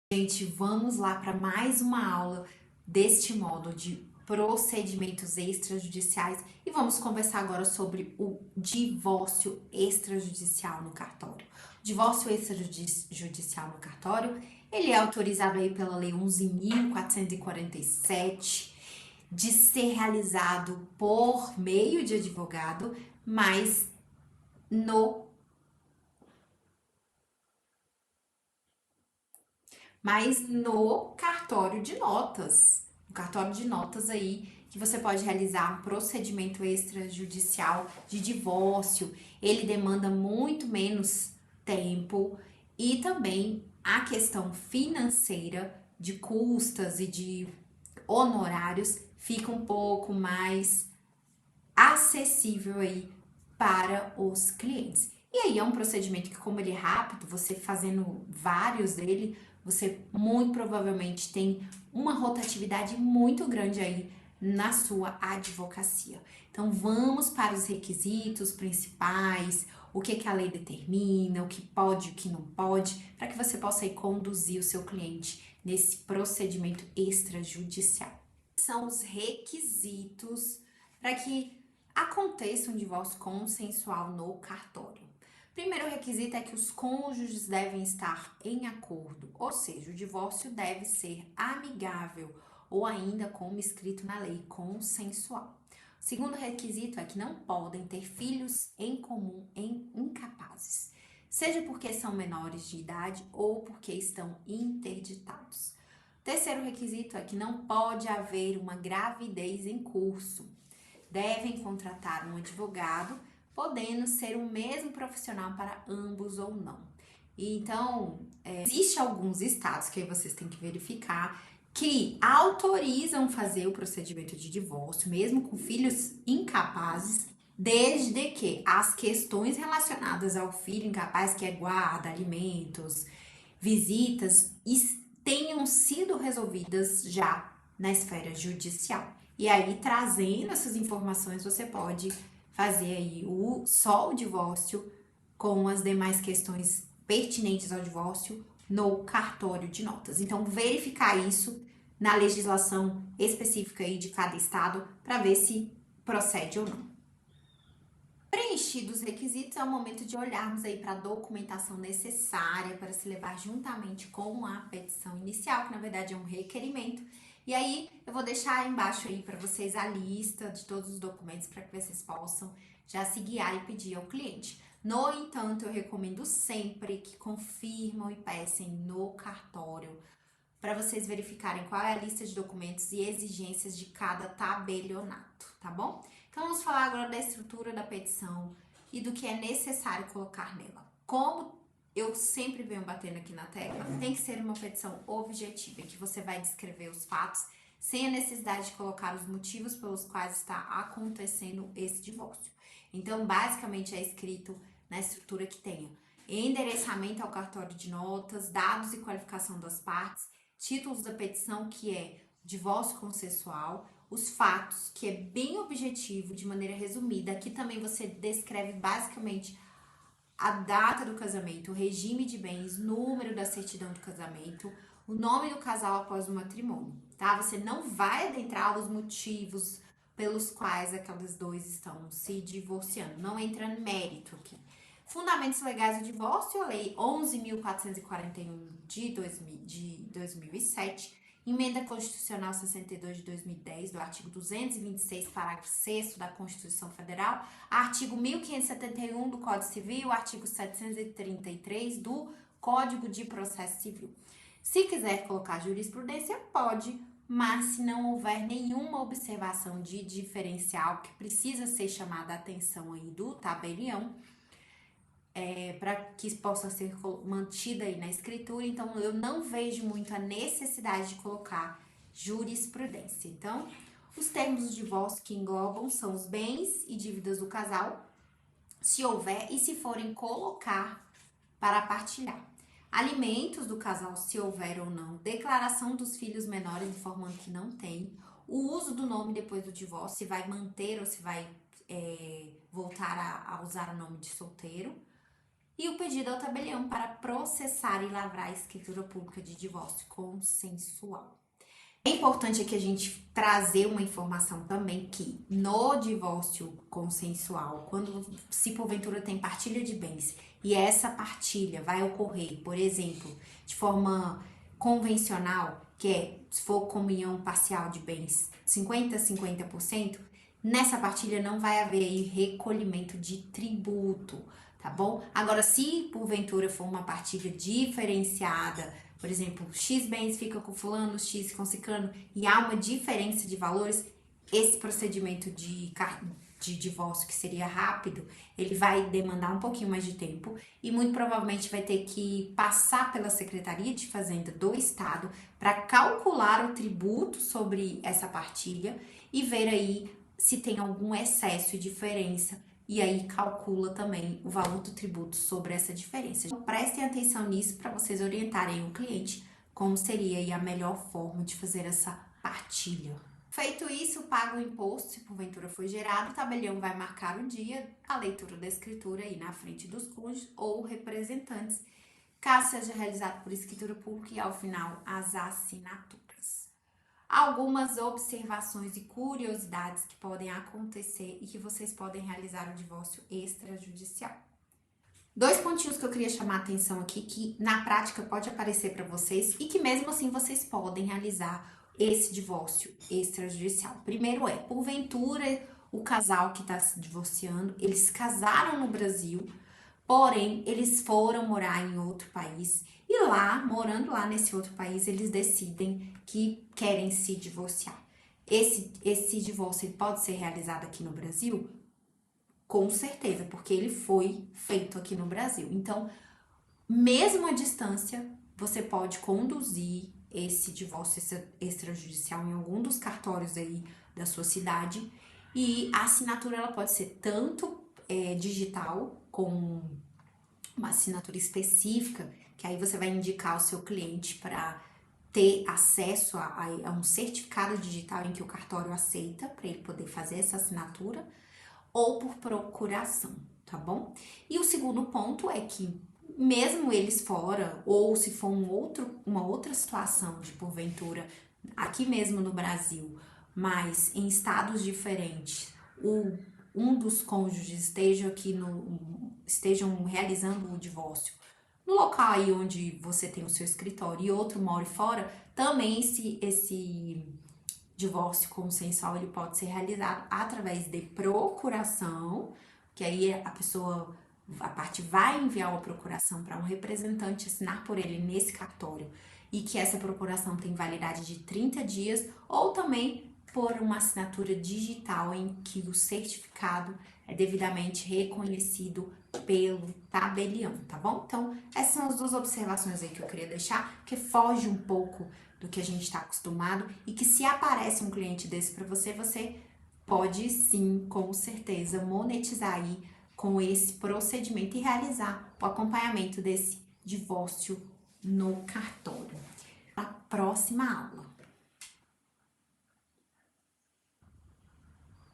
Gente, vamos lá para mais uma aula deste módulo de procedimentos extrajudiciais e vamos conversar agora sobre o divórcio extrajudicial no cartório. O divórcio extrajudicial no cartório, ele é autorizado aí pela Lei 11.447 de ser realizado por meio de advogado, mas no no cartório de notas. No cartório de notas aí que você pode realizar um procedimento extrajudicial de divórcio. Ele demanda muito menos tempo e também a questão financeira de custas e de honorários fica um pouco mais acessível aí para os clientes. E aí é um procedimento que, como ele é rápido, você fazendo vários dele, você muito provavelmente tem uma rotatividade muito grande aí na sua advocacia. Então vamos para os requisitos principais, o que a lei determina, o que pode, o que não pode, para que você possa aí conduzir o seu cliente nesse procedimento extrajudicial. São os requisitos para que aconteça um divórcio consensual no cartório. Primeiro requisito é que os cônjuges devem estar em acordo, ou seja, o divórcio deve ser amigável ou ainda como escrito na lei, consensual. O segundo requisito é que não podem ter filhos em comum incapazes, seja porque são menores de idade ou porque estão interditados. Terceiro requisito é que não pode haver uma gravidez em curso. Devem contratar um advogado, podendo ser o mesmo profissional para ambos ou não. Então, existe alguns estados que aí vocês têm que verificar que autorizam fazer o procedimento de divórcio, mesmo com filhos incapazes, desde que as questões relacionadas ao filho incapaz, que é guarda, alimentos, visitas, tenham sido resolvidas já na esfera judicial. E aí, trazendo essas informações, você pode fazer aí só o divórcio com as demais questões pertinentes ao divórcio no cartório de notas. Então, verificar isso na legislação específica aí de cada estado para ver se procede ou não. Preenchidos os requisitos, é o momento de olharmos aí para a documentação necessária para se levar juntamente com a petição inicial, que na verdade é um requerimento. E aí eu vou deixar embaixo aí para vocês a lista de todos os documentos para que vocês possam já se guiar e pedir ao cliente. No entanto, eu recomendo sempre que confirmam e peçam no cartório para vocês verificarem qual é a lista de documentos e exigências de cada tabelionato, tá bom? Então vamos falar agora da estrutura da petição e do que é necessário colocar nela. Como eu sempre venho batendo aqui na tecla, tem que ser uma petição objetiva, em que você vai descrever os fatos sem a necessidade de colocar os motivos pelos quais está acontecendo esse divórcio. Então, basicamente, é escrito na estrutura que tenha endereçamento ao cartório de notas, dados e qualificação das partes, títulos da petição, que é divórcio consensual, os fatos, que é bem objetivo, de maneira resumida. Aqui também você descreve basicamente a data do casamento, o regime de bens, número da certidão do casamento, o nome do casal após o matrimônio, tá? Você não vai adentrar os motivos pelos quais aqueles dois estão se divorciando, não entra no mérito aqui. Fundamentos legais do divórcio, a Lei 11.441 de 2007, Emenda Constitucional 62 de 2010, do artigo 226, parágrafo 6º da Constituição Federal, artigo 1571 do Código Civil, artigo 733 do Código de Processo Civil. Se quiser colocar jurisprudência, pode, mas se não houver nenhuma observação de diferencial que precisa ser chamada a atenção aí do tabelião, para que possa ser mantida aí na escritura, então eu não vejo muito a necessidade de colocar jurisprudência. Então, os termos do divórcio que englobam são os bens e dívidas do casal, se houver, e se forem colocar para partilhar. Alimentos do casal, se houver ou não. Declaração dos filhos menores informando que não tem. O uso do nome depois do divórcio, se vai manter ou se vai voltar a usar o nome de solteiro. e o pedido ao tabelião para processar e lavrar a escritura pública de divórcio consensual. É importante aqui a gente trazer uma informação também que no divórcio consensual, quando se porventura tem partilha de bens e essa partilha vai ocorrer, por exemplo, de forma convencional, que é se for comunhão parcial de bens 50-50%, nessa partilha não vai haver aí recolhimento de tributo, tá bom? Agora, se porventura for uma partilha diferenciada, por exemplo, X bens fica com fulano, X com ciclano, e há uma diferença de valores, esse procedimento de divórcio, que seria rápido, ele vai demandar um pouquinho mais de tempo e muito provavelmente vai ter que passar pela Secretaria de Fazenda do Estado para calcular o tributo sobre essa partilha e ver aí se tem algum excesso e diferença. E aí calcula também o valor do tributo sobre essa diferença. Então, prestem atenção nisso para vocês orientarem o cliente como seria aí a melhor forma de fazer essa partilha. Feito isso, paga o imposto, se porventura foi gerado, o tabelião vai marcar o dia, a leitura da escritura aí na frente dos cônjuges ou representantes, caso seja realizado por escritura pública e ao final as assinaturas. Algumas observações e curiosidades que podem acontecer e que vocês podem realizar o divórcio extrajudicial. 2 pontinhos que eu queria chamar a atenção aqui, que na prática pode aparecer para vocês e que mesmo assim vocês podem realizar esse divórcio extrajudicial. Primeiro porventura, o casal que está se divorciando, eles casaram no Brasil, porém, eles foram morar em outro país e lá, morando lá nesse outro país, eles decidem que querem se divorciar. Esse divórcio ele pode ser realizado aqui no Brasil? Com certeza, porque ele foi feito aqui no Brasil. Então, mesmo à distância, você pode conduzir esse divórcio extrajudicial em algum dos cartórios aí da sua cidade e a assinatura ela pode ser tanto digital, com uma assinatura específica, que aí você vai indicar ao seu cliente para ter acesso a um certificado digital em que o cartório aceita, para ele poder fazer essa assinatura, ou por procuração, tá bom? E o segundo ponto é que, mesmo eles fora, ou se for uma outra situação de porventura, aqui mesmo no Brasil, mas em estados diferentes, um dos cônjuges estejam realizando o divórcio no local aí onde você tem o seu escritório e outro mora fora, também esse divórcio consensual ele pode ser realizado através de procuração, que aí a parte vai enviar uma procuração para um representante assinar por ele nesse cartório e que essa procuração tem validade de 30 dias, ou também por uma assinatura digital em que o certificado é devidamente reconhecido pelo tabelião, tá bom? Então, essas são as 2 observações aí que eu queria deixar, que foge um pouco do que a gente está acostumado e que se aparece um cliente desse para você, você pode sim, com certeza, monetizar aí com esse procedimento e realizar o acompanhamento desse divórcio no cartório. Na próxima aula.